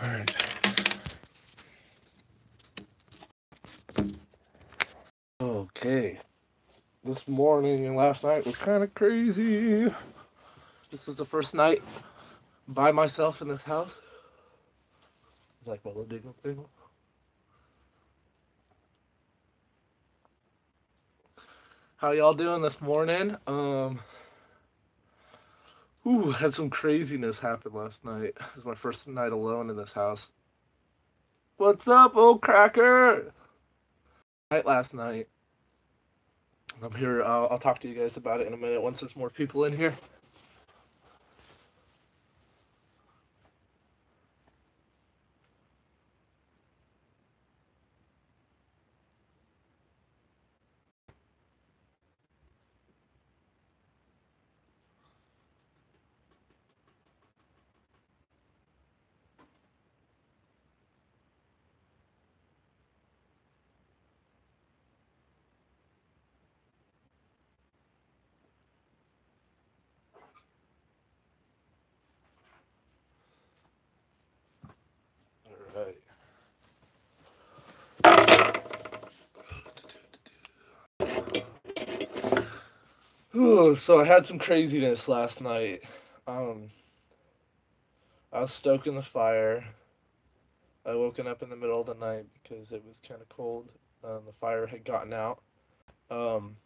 Alright. Okay. This morning and last night was kind of crazy. This was the first night by myself in this house. It's like Bolo Dingle Dingle. How y'all doing this morning? Had some craziness happen last night. It was my first night alone in this house. What's up, old cracker? Last night. I'm here. I'll talk to you guys about it in a minute once there's more people in here. So I had some craziness last night. I was stoking the fire. I woken up in the middle of the night because it was kind of cold. The fire had gotten out. Um,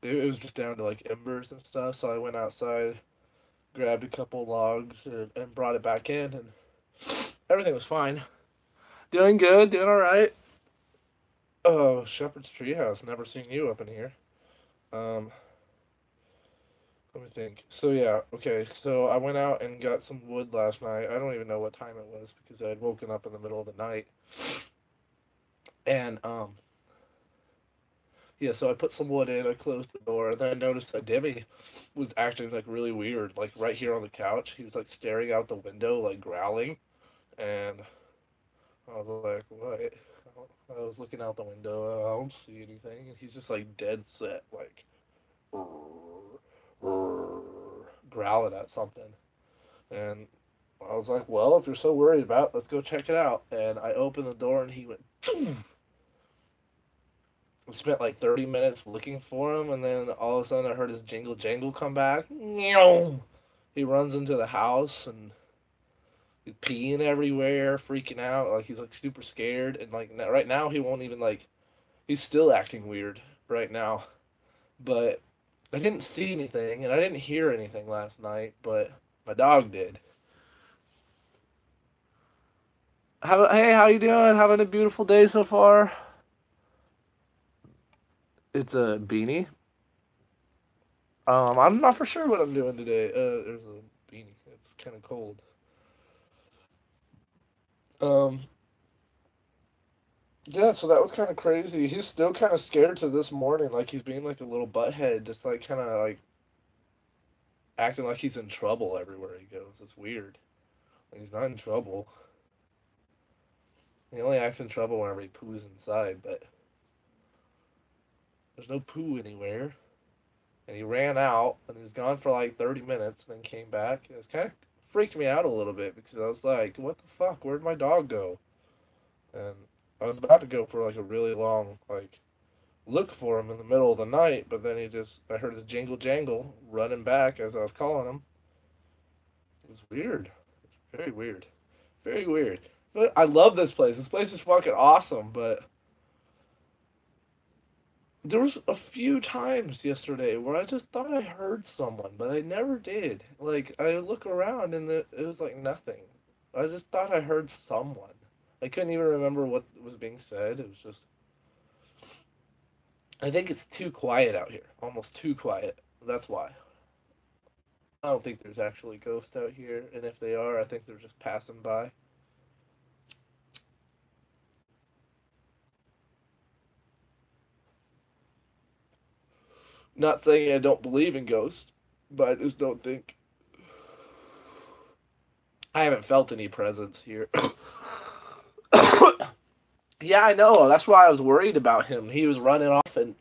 it was just down to like embers and stuff. So I went outside, grabbed a couple logs, and brought it back in, and everything was fine. Doing good, doing all right. Oh, Shepherd's Treehouse. Never seen you up in here. Um, Let me think. So yeah, okay. So I went out and got some wood last night. I don't even know what time it was because I had woken up in the middle of the night. And yeah, so I put some wood in, I closed the door, and then I noticed that Demi was acting like really weird, like right here on the couch. He was like staring out the window, like growling, and I was like, "What?" I was looking out the window, I don't see anything, and he's just like dead set, like growling at something. And I was like, "Well, if you're so worried about it, let's go check it out." And I opened the door, and he went. I spent like 30 minutes looking for him, and then all of a sudden I heard his jingle jangle come back. He runs into the house and he's peeing everywhere, freaking out, like he's like super scared, and like right now he won't even like. He's still acting weird right now, but I didn't see anything and I didn't hear anything last night, but my dog did. Hey, how you doing? Having a beautiful day so far? It's a beanie. I'm not for sure what I'm doing today. There's a beanie. It's kind of cold. Um, yeah, so that was kind of crazy. He's still kind of scared to this morning, like he's being like a little butthead, just like kind of like acting like he's in trouble everywhere he goes. It's weird. Like, he's not in trouble. He only acts in trouble whenever he poos inside, but there's no poo anywhere. And he ran out, and he was gone for like 30 minutes, and then came back. It was kind of freaked me out a little bit because I was like, "What the fuck? Where'd my dog go?" And I was about to go for like a really long like look for him in the middle of the night, but then I heard his jingle jangle running back as I was calling him. It was weird. Very weird. Very weird. But I love this place. This place is fucking awesome, but there was a few times yesterday where I just thought I heard someone, but I never did. Like I look around and it was like nothing. I just thought I heard someone. I couldn't even remember what was being said. It was just I think it's too quiet out here. Almost too quiet. That's why. I don't think there's actually ghosts out here, and if they are, I think they're just passing by. Not saying I don't believe in ghosts, but I just don't think I haven't felt any presence here. Yeah, I know. That's why I was worried about him. He was running off and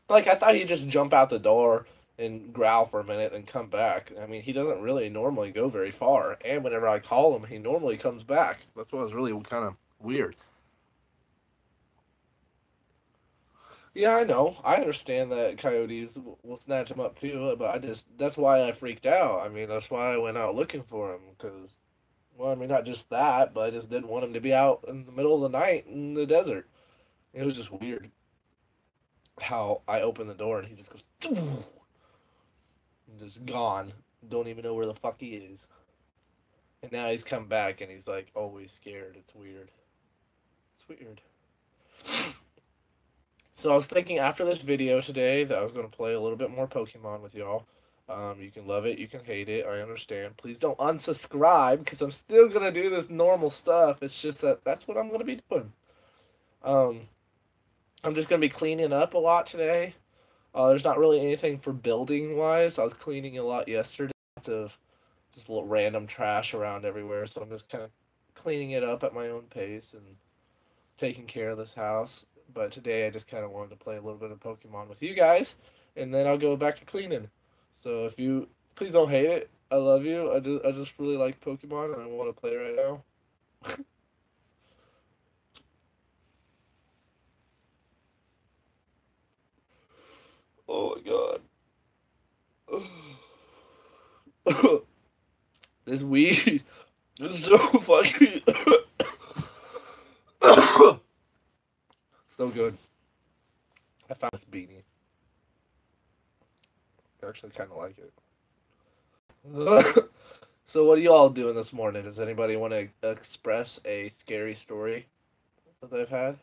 like I thought he'd just jump out the door and growl for a minute, then come back. I mean, he doesn't really normally go very far. And whenever I call him, he normally comes back. That's what was really kind of weird. Yeah, I know. I understand that coyotes will snatch him up too, but that's why I freaked out. I mean, that's why I went out looking for him, because, well, I mean, not just that, but I just didn't want him to be out in the middle of the night in the desert. It was just weird how I opened the door and he just goes, and just gone. Don't even know where the fuck he is. And now he's come back and he's like always scared. It's weird. It's weird. So I was thinking after this video today that I was going to play a little bit more Pokemon with y'all. You can love it, you can hate it, I understand. Please don't unsubscribe because I'm still going to do this normal stuff. It's just that that's what I'm going to be doing. Um, I'm just going to be cleaning up a lot today. There's not really anything for building wise. I was cleaning a lot yesterday of just little random trash around everywhere, so I'm just kind of cleaning it up at my own pace and taking care of this house. But today I just kind of wanted to play a little bit of Pokemon with you guys, and then I'll go back to cleaning. So if you please don't hate it, I love you. I just really like Pokemon and I want to play right now. Oh my god. This weed is so fucking so good. I found this beanie. I actually kind of like it. So what are you all doing this morning? Does anybody want to express a scary story that they've had?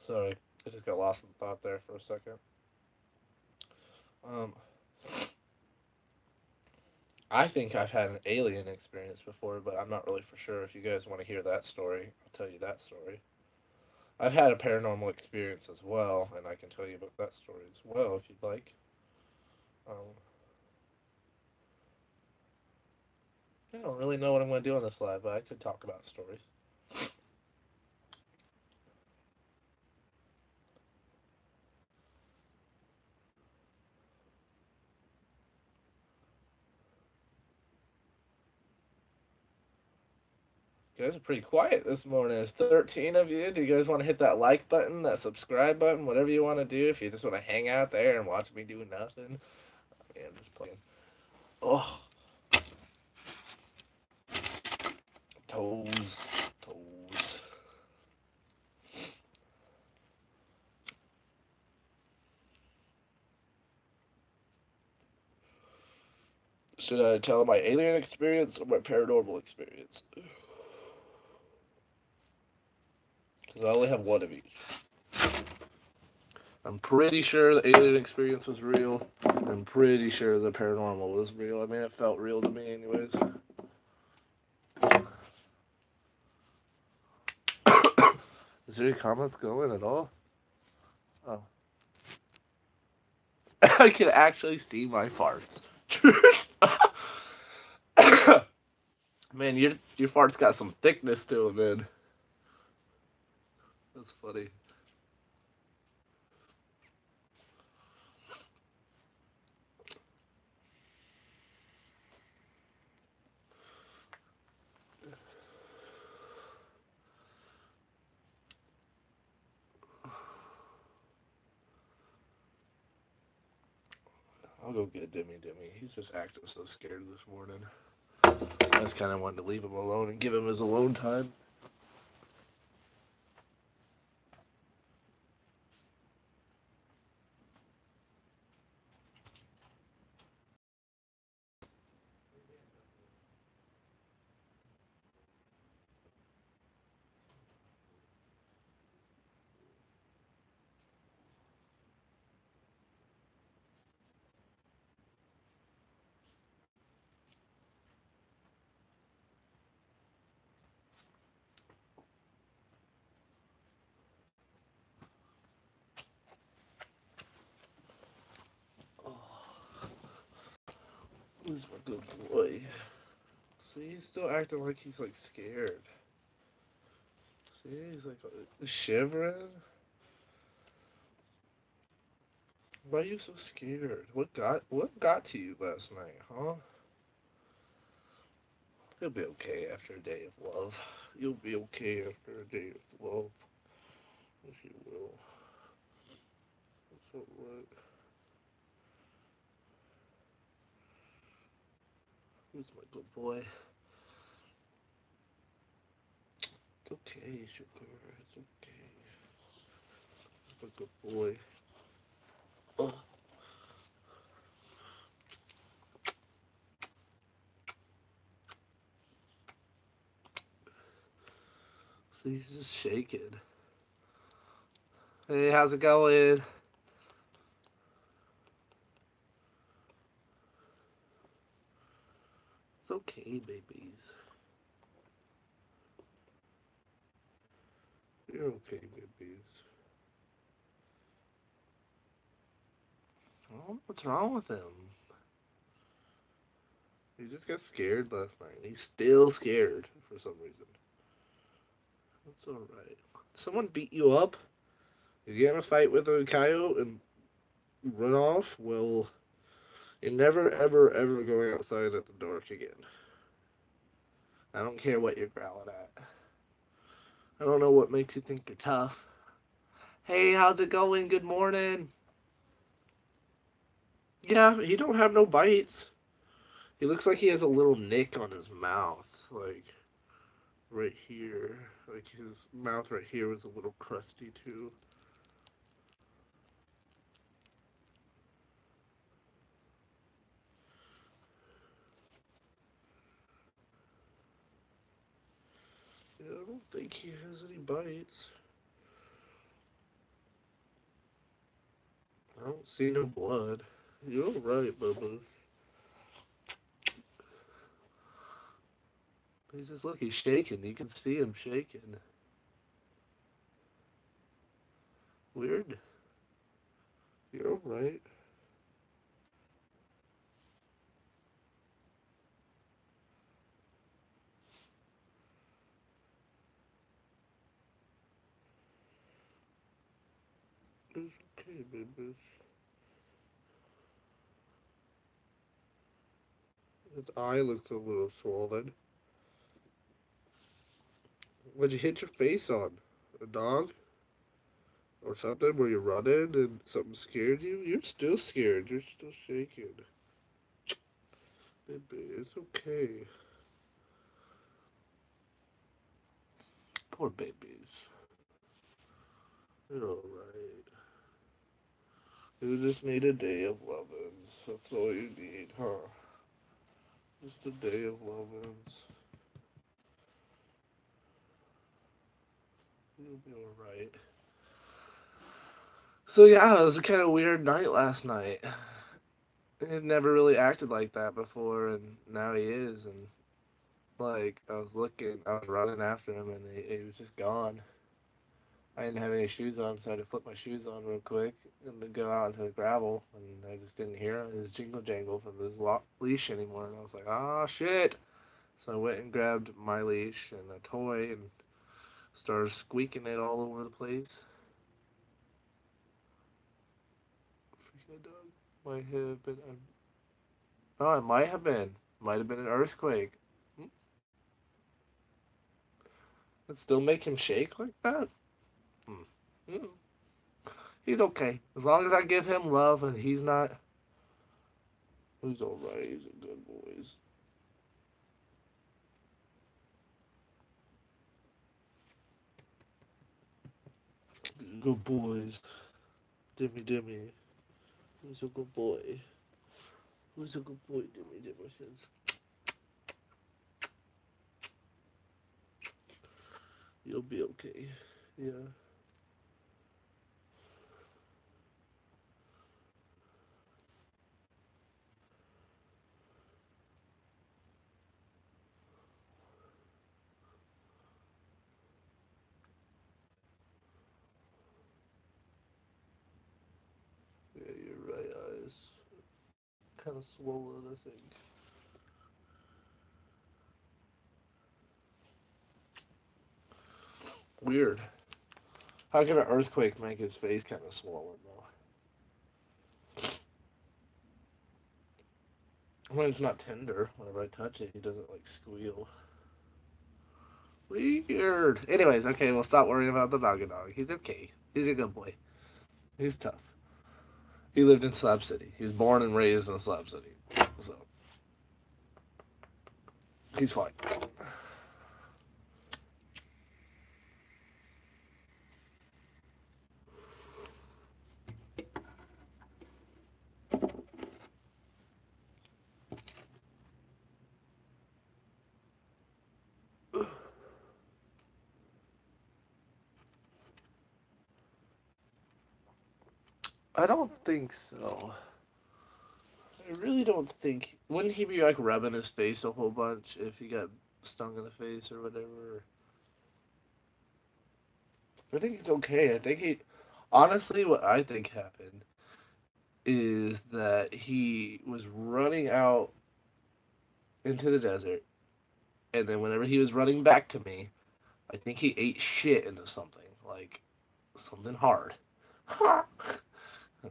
Sorry, I just got lost in thought there for a second. Um, I think I've had an alien experience before, but I'm not really for sure. If you guys want to hear that story, I'll tell you that story. I've had a paranormal experience as well, and I can tell you about that story as well if you'd like. Um, I don't really know what I'm going to do on this live, but I could talk about stories. You guys are pretty quiet this morning. There's 13 of you. Do you guys want to hit that like button, that subscribe button, whatever you want to do? If you just want to hang out there and watch me do nothing. Yeah, I'm just playing. Oh, toes, toes. Should I tell my alien experience or my paranormal experience? Because I only have one of each. I'm pretty sure the alien experience was real. I'm pretty sure the paranormal was real. I mean, it felt real to me anyways. Is there any comments going at all? Oh. I can actually see my farts. Man, your farts got some thickness to them, man. That's funny. I'll go get Dimmy. He's just acting so scared this morning. I just kind of wanted to leave him alone and give him his alone time. Who's my good boy? See, he's still acting like he's like scared. See, he's like shivering. Why are you so scared? What got to you last night, huh? You'll be okay after a day of love. You'll be okay after a day of love. Yes, you will. It's alright. Who's my good boy? It's okay, sugar. It's okay. It's my good boy. Oh. See, he's just shaking. Hey, how's it going? It's okay, babies. You're okay, babies. Oh, what's wrong with him? He just got scared last night. He's still scared for some reason. That's alright. Someone beat you up? You get in a fight with a coyote and run off? Well, you're never, ever, ever going outside at the dark again. I don't care what you're growling at. I don't know what makes you think you're tough. Hey, how's it going? Good morning. Yeah, he don't have no bites. He looks like he has a little nick on his mouth, like right here. Like his mouth right here was a little crusty too. Yeah, I don't think he has any bites. I don't see no blood. You're right, Bubba. He's just look, he's shaking. You can see him shaking. Weird. You're right. It's okay, baby. His eye looks a little swollen. What'd you hit your face on? A dog? Or something where you're running and something scared you? You're still scared. You're still shaking. Baby, it's okay. Poor babies. You're alright. You just need a day of lovins. That's all you need, huh? Just a day of lovins. You'll be alright. So yeah, it was a kind of weird night last night. He never really acted like that before, and now he is. And like I was running after him, and he was just gone. I didn't have any shoes on, so I had to flip my shoes on real quick and then go out into the gravel, and I just didn't hear his jingle jangle from his leash anymore. And I was like, oh shit! So I went and grabbed my leash and a toy and started squeaking it all over the place. Freaking dog might have been. Oh, it might have been. Might have been an earthquake. Hmm? It still make him shake like that? Hmm. Hmm. He's okay. As long as I give him love and he's alright. He's a good boy. Good boys. Dimmy Dimmy. Who's a good boy? Who's a good boy, Dimmy Dimmy? You'll be okay. Yeah. Yeah, you're right, eyes. Kind of swollen, I think. Weird. How can an earthquake make his face kind of swollen though? When it's not tender, whenever I touch it, he doesn't like squeal. Weird. Anyways, okay, we'll stop worrying about the dog. He's okay. He's a good boy. He's tough. He lived in Slab City. He was born and raised in Slab City. So, he's fine. I don't think so. I really don't think. Wouldn't he be like rubbing his face a whole bunch if he got stung in the face or whatever? I think he's okay. I think he. Honestly, what I think happened is that he was running out into the desert, and then whenever he was running back to me, I think he ate shit into something, like something hard.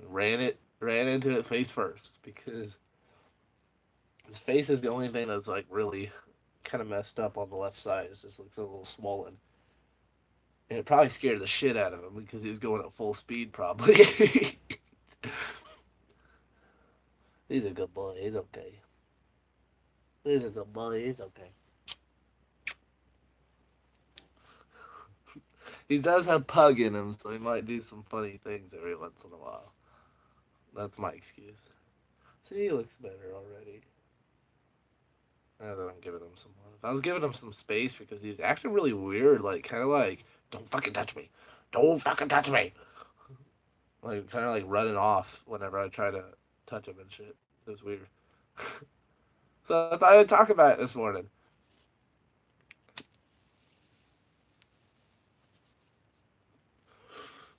Ran into it face first because his face is the only thing that's like really kind of messed up on the left side. It just looks a little swollen. And it probably scared the shit out of him because he was going at full speed, probably. He's a good boy. He's okay. He's a good boy. He's okay. He does have pug in him, so he might do some funny things every once in a while. That's my excuse. See, he looks better already. Now that I'm giving him some love. I was giving him some space because he was acting really weird, like, kind of like, don't fucking touch me. Don't fucking touch me. Like, kind of like running off whenever I try to touch him and shit. It was weird. So I thought I'd talk about it this morning.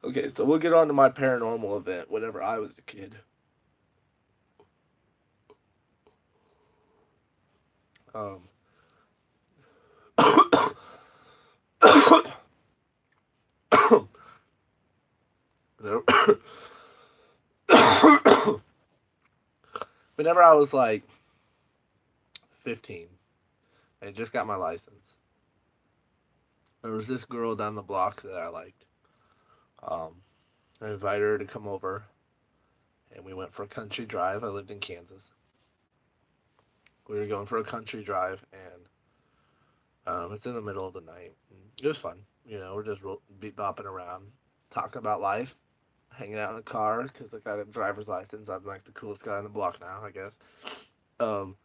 Okay, so we'll get on to my paranormal event whenever I was a kid. Um, whenever I was like 15, I just got my license. There was this girl down the block that I liked. Um, I invited her to come over, and we went for a country drive. I lived in Kansas. We were going for a country drive, and it's in the middle of the night. It was fun. You know, we're just beat bopping around, talking about life, hanging out in the car because I got a driver's license. I'm like the coolest guy on the block now, I guess. Um,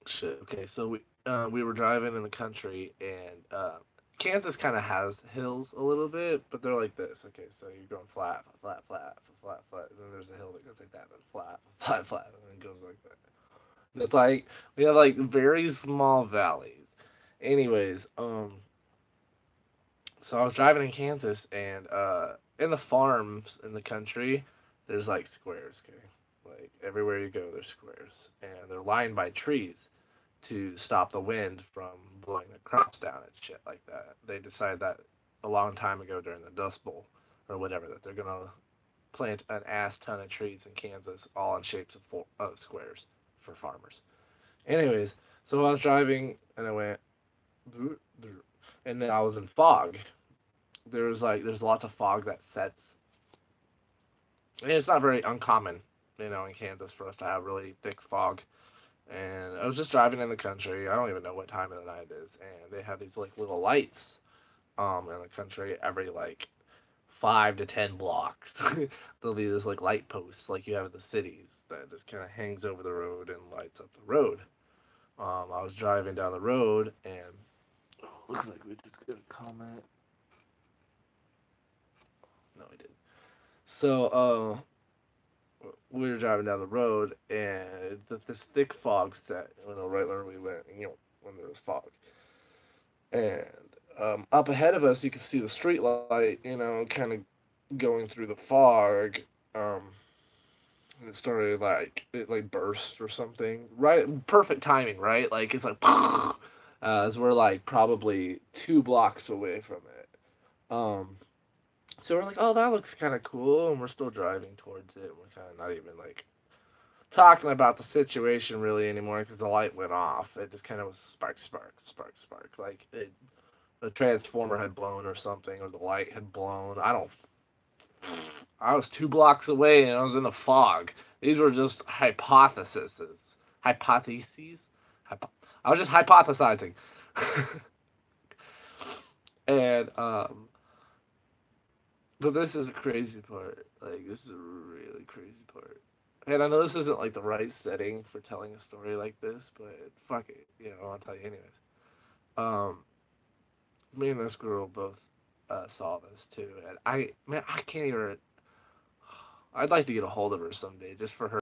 shit. Okay, so we were driving in the country, and Kansas kind of has hills a little bit, but they're like this. Okay, so you're going flat, flat, flat, flat, flat, and then there's a hill that goes like that, then flat, flat, flat, and then it goes like that. And it's like we have like very small valleys. Anyways, so I was driving in Kansas, and in the farms in the country, there's like squares. Okay, like everywhere you go, there's squares, and they're lined by trees to stop the wind from blowing the crops down and shit like that. They decided that a long time ago during the Dust Bowl or whatever that they're gonna plant an ass ton of trees in Kansas, all in shapes of squares for farmers. Anyways, so I was driving and I went, and then I was in fog. There's lots of fog that sets. And it's not very uncommon, you know, in Kansas for us to have really thick fog. And I was just driving in the country. I don't even know what time of the night it is, and they have these like little lights, in the country every like 5 to 10 blocks. There'll be this like light post like you have in the cities that just kind of hangs over the road and lights up the road. I was driving down the road and looks like we just got a comment. No, we didn't. So, we were driving down the road, and this thick fog set, you know, right where we went, you know, when there was fog. And up ahead of us, you could see the street light, you know, kind of going through the fog. And it started like it like burst or something. Right, perfect timing, right? Like it's like, as we're like probably 2 blocks away from it. Um, so we're like, oh, that looks kind of cool, and we're still driving towards it. We're kind of not even like talking about the situation really anymore because the light went off. It just kind of was spark, spark, spark, spark. Like the transformer had blown or something, or the light had blown. I don't. I was 2 blocks away and I was in a fog. These were just hypotheses. Hypotheses? I was just hypothesizing. and, but this is a crazy part. Like, this is a really crazy part. And I know this isn't like the right setting for telling a story like this, but fuck it. You know, I'll tell you anyways. Um, Me and this girl both saw this too. And man, I can't even. I'd like to get a hold of her someday just for her.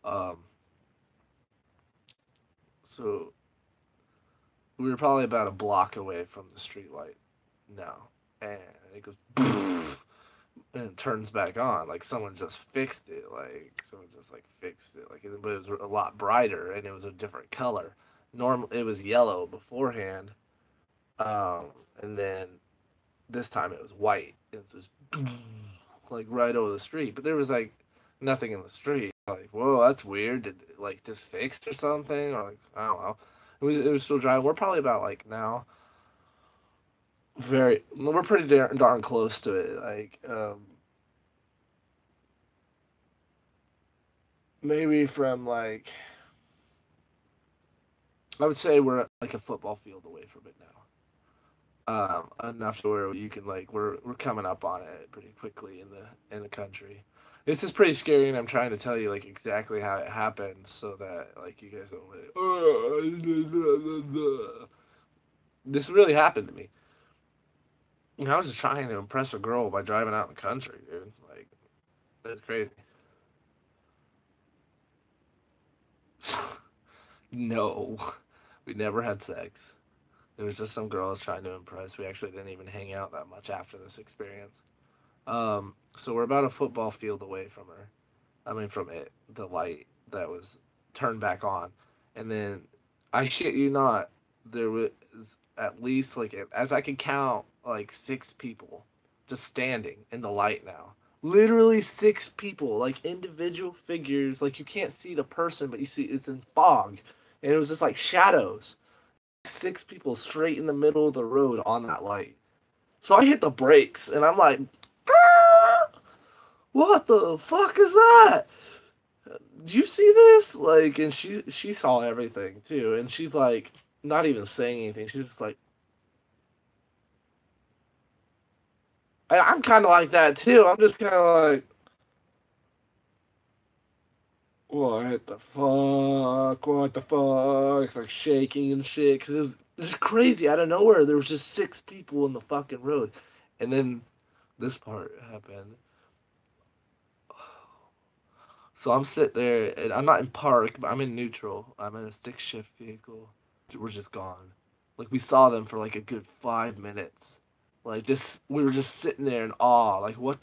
Um, so we were probably about a block away from the street light now, and it goes and it turns back on like someone just fixed it, like someone just like fixed it, like but it was a lot brighter and it was a different color. Normal, it was yellow beforehand, um, and then this time it was white. It was just like right over the street, but there was like nothing in the street. Like, whoa, that's weird. Did it like just fixed or something? Or like, I don't know. It was still driving. We're probably about like now we're pretty darn close to it. Like, maybe from like I would say we're like a football field away from it now. Enough to where you can like we're coming up on it pretty quickly in the country. This is pretty scary, and I'm trying to tell you like exactly how it happened so that like you guys don't like, oh, this really happened to me. You know, I was just trying to impress a girl by driving out in the country, dude. Like that's crazy. No, we never had sex. It was just some girl I was trying to impress. We actually didn't even hang out that much after this experience. So we're about a football field away from her. I mean, from it, the light that was turned back on, and then I shit you not, there was at least like as I could count like 6 people just standing in the light now. Literally 6 people, like individual figures. Like you can't see the person, but you see it's in fog, and it was just like shadows. 6 people straight in the middle of the road on that light. So I hit the brakes, and I'm like, "Ah! What the fuck is that? Do you see this?" Like, and she saw everything too, and she's like not even saying anything. She's just like, I'm kind of like that too. I'm just kind of like, what the fuck? What the fuck? It's like shaking and shit because it was crazy out of nowhere. There was just 6 people in the fucking road, and then this part happened. So I'm sitting there, and I'm not in park, but I'm in neutral. I'm in a stick shift vehicle. We're just gone. Like we saw them for like a good 5 minutes. Like just we were just sitting there in awe. Like what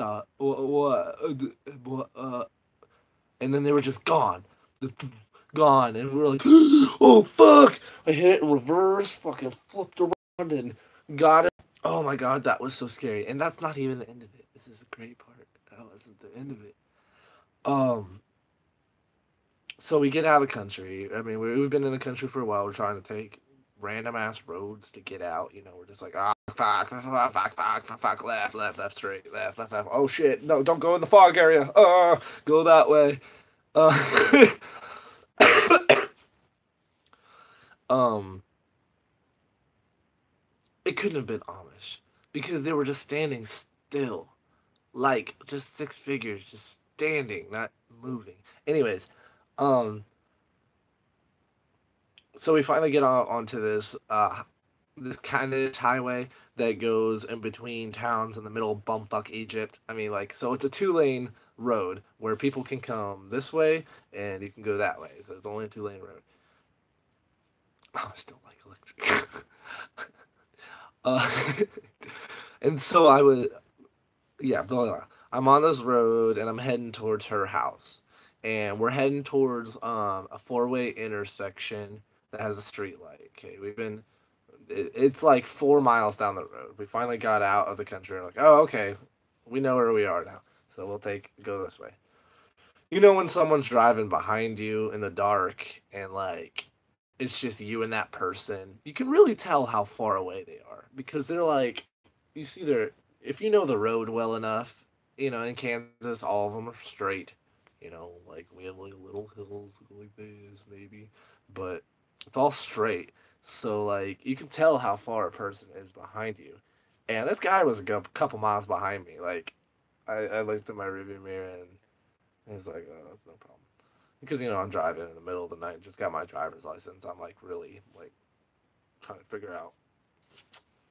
and then they were just gone, just gone, and we were like, oh fuck! I hit it in reverse, fucking flipped around and got it. Oh my god, that was so scary. And that's not even the end of it. This is a great part. That wasn't the end of it. Um, So we get out of the country. I mean, we've been in the country for a while. We're trying to take random ass roads to get out. You know, we're just like, ah, fuck, fuck, fuck, fuck, fuck, left, left, left, straight, left, left, left. Oh shit, no, don't go in the fog area. Go that way. Uh, um, it couldn't have been Amish because they were just standing still, like just 6 figures, just standing, not moving. Anyways, um, so we finally get onto this kind of highway that goes in between towns in the middle of bumfuck Egypt. I mean, like, so it's a 2 lane road where people can come this way and you can go that way. So it's only a 2 lane road. Oh, I still like electric. uh, and so I would, yeah, blah, blah. I'm on this road and I'm heading towards her house. And we're heading towards a 4-way intersection that has a street light. Okay, we've been It's like 4 miles down the road. We finally got out of the country. We're like, oh, okay, we know where we are now, so we'll go this way. You know when someone's driving behind you in the dark and like it's just you and that person, you can really tell how far away they are because they're like, you see their, if you know the road well enough, in Kansas, all of them are straight. Like we have like little hills like this maybe, but it's all straight. So like you can tell how far a person is behind you. And this guy was a couple miles behind me. Like I looked at my rearview mirror and he's like, oh, that's no problem. Because I'm driving in the middle of the night, just got my driver's license. I'm like really like trying to figure out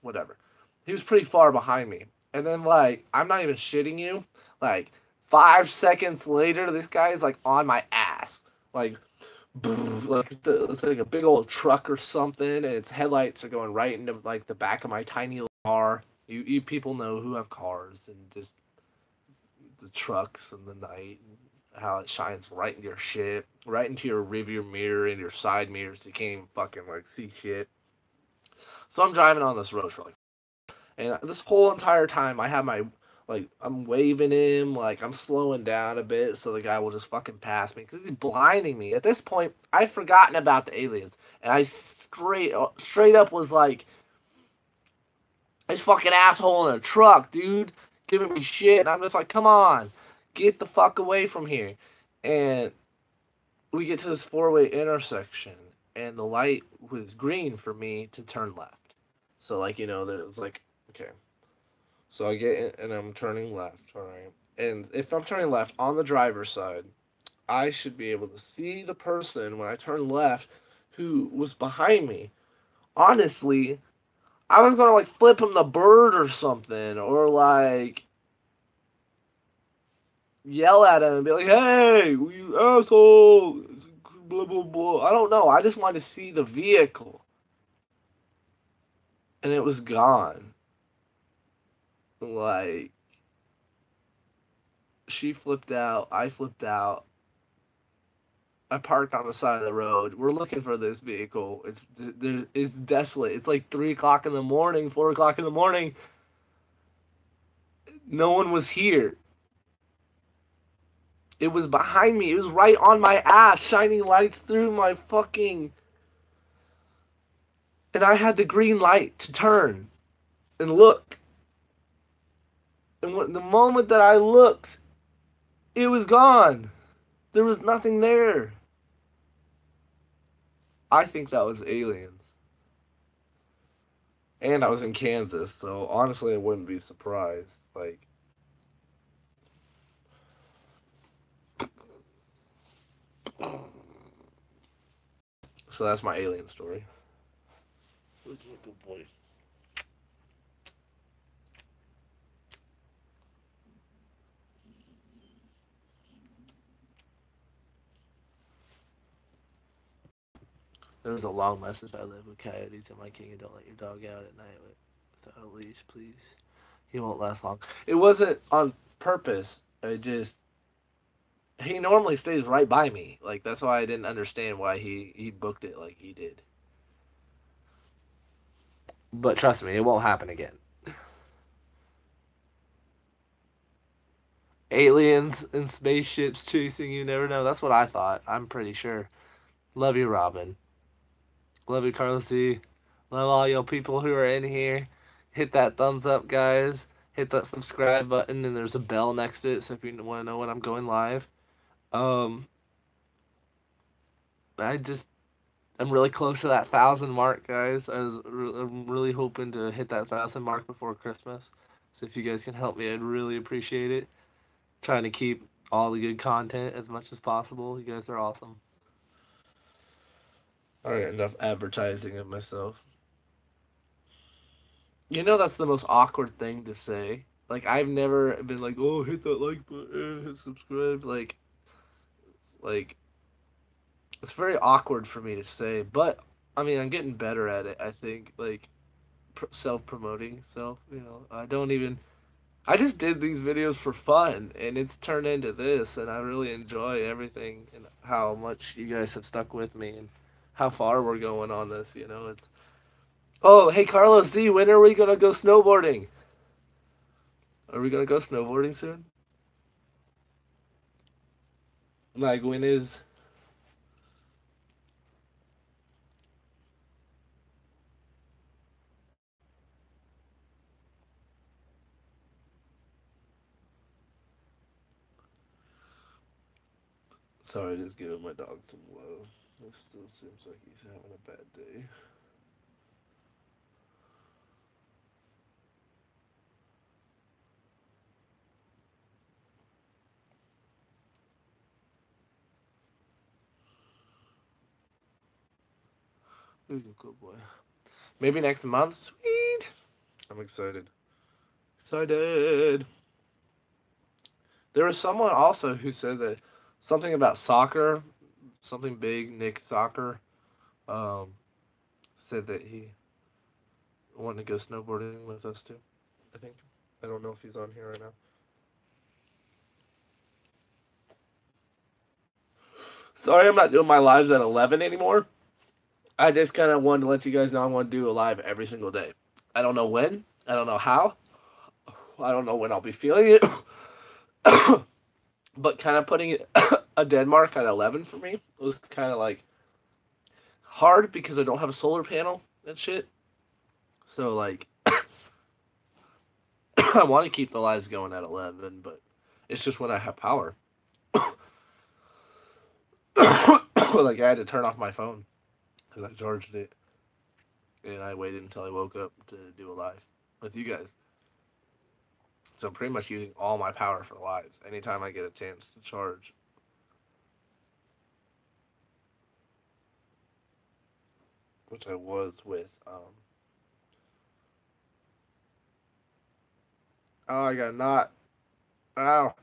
whatever. He was pretty far behind me. And then like I'm not even shitting you, like 5 seconds later this guy is like on my ass. Like like it's like a big old truck or something, and its headlights are going right into like the back of my tiny little car. You people know who have cars and just the trucks and the night and how it shines right into your shit, right into your rearview mirror and your side mirrors. So you can't even fucking like see shit. So I'm driving on this road for like, and this whole entire time I have my like I'm waving him, like I'm slowing down a bit so the guy will just fucking pass me because he's blinding me. At this point, I've forgotten about the aliens, and I straight up was like, this fucking asshole in a truck, dude, giving me shit, and I'm just like, come on, get the fuck away from here. And we get to this four-way intersection, and the light was green for me to turn left. So like there's like, okay. So I get in and I'm turning left, alright? And if I'm turning left on the driver's side, I should be able to see the person when I turn left who was behind me. Honestly, I was gonna like flip him the bird or something, or like yell at him and be like, hey, you asshole, blah, blah, blah. I don't know. I just wanted to see the vehicle. And it was gone. Like, she flipped out. I flipped out. I parked on the side of the road. We're looking for this vehicle. It's desolate. It's like 3 o'clock in the morning, 4 o'clock in the morning. No one was here. It was behind me. It was right on my ass, shining lights through my fucking... And I had the green light to turn and look. And the moment that I looked, it was gone. There was nothing there. I think that was aliens. And I was in Kansas, so honestly I wouldn't be surprised. Like, so that's my alien story. Good boy. There was a long message. I live with coyotes in my king, and don't let your dog out at night without a leash, please. He won't last long. It wasn't on purpose. He normally stays right by me. Like that's why I didn't understand why he booked it like he did. But trust me, it won't happen again. Aliens and spaceships chasing you, never know. That's what I thought. I'm pretty sure. Love you, Robin. Love you, Carlos C. Love all y'all people who are in here. Hit that thumbs up, guys. Hit that subscribe button, and there's a bell next to it, so if you want to know when I'm going live. I'm really close to that 1,000 mark, guys. I'm really hoping to hit that 1,000 mark before Christmas. So if you guys can help me, I'd really appreciate it. Trying to keep all the good content as much as possible. You guys are awesome. Alright, enough advertising of myself. That's the most awkward thing to say. Like, I've never been like, oh, hit that like button, hit subscribe. Like, it's very awkward for me to say, but, I mean, I'm getting better at it, I think. Like, self-promoting self, I just did these videos for fun, and it's turned into this, and I really enjoy everything, and how much you guys have stuck with me, and how far we're going on this, Oh, hey Carlos Z, when are we gonna go snowboarding? Are we gonna go snowboarding soon? Like when is? Sorry, just giving my dog some love. It still seems like he's having a bad day. He's a good boy. Maybe next month. Sweet. I'm excited. Excited. There was someone also who said that something about soccer, something big, Nick Soccer, um, said that he wanted to go snowboarding with us too. I think. I don't know if he's on here right now. Sorry, I'm not doing my lives at 11 anymore. I just kind of wanted to let you guys know I'm going to do a live every single day. I don't know when. I don't know how. I don't know when I'll be feeling it. But kind of putting a dead mark at 11 for me was kind of like hard because I don't have a solar panel and shit. So, like, I want to keep the lives going at 11, but it's just when I have power. Like, I had to turn off my phone because I charged it. And I waited until I woke up to do a live with you guys. So I'm pretty much using all my power for lives anytime I get a chance to charge. Which I was with. Oh, I got a knot. Ow.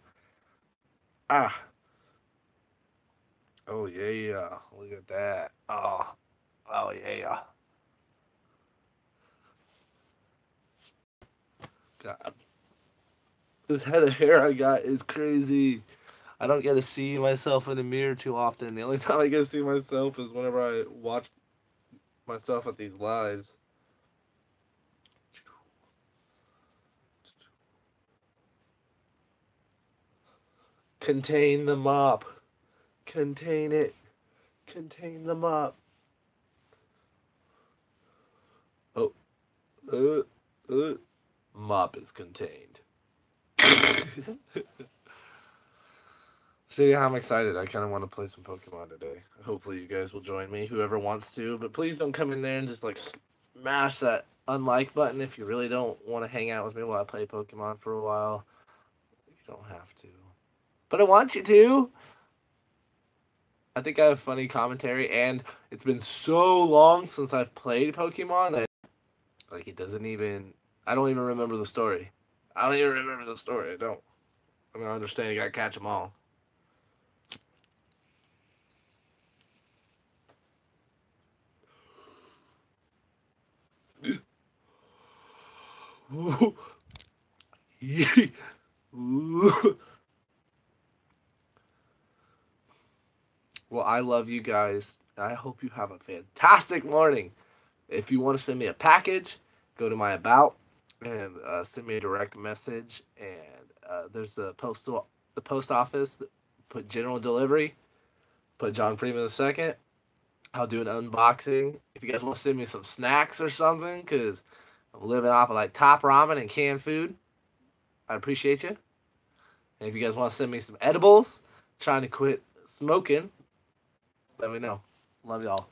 Ah. Oh, yeah. Look at that. Oh. Oh, yeah. God. This head of hair I got is crazy. I don't get to see myself in the mirror too often. The only time I get to see myself is whenever I watch myself at these lives. Contain the mop. Contain it. Contain the mop. Oh. Uh, Mop is contained. So yeah, I'm excited. I kind of want to play some Pokemon today. Hopefully you guys will join me, whoever wants to. But please don't come in there and just like smash that unlike button if you really don't want to hang out with me while I play Pokemon for a while. You don't have to. But I want you to. I think I have funny commentary, and it's been so long since I've played Pokemon that like it doesn't even. I don't even remember the story. I don't even remember the story. I don't. I mean, I understand you gotta catch them all. Well, I love you guys. I hope you have a fantastic morning. If you want to send me a package, go to my about and send me a direct message. And there's the post office. Put general delivery. Put John Freeman II. I'll do an unboxing. If you guys want to send me some snacks or something, because I'm living off of like top ramen and canned food, I appreciate you. And if you guys want to send me some edibles, trying to quit smoking, let me know. Love y'all.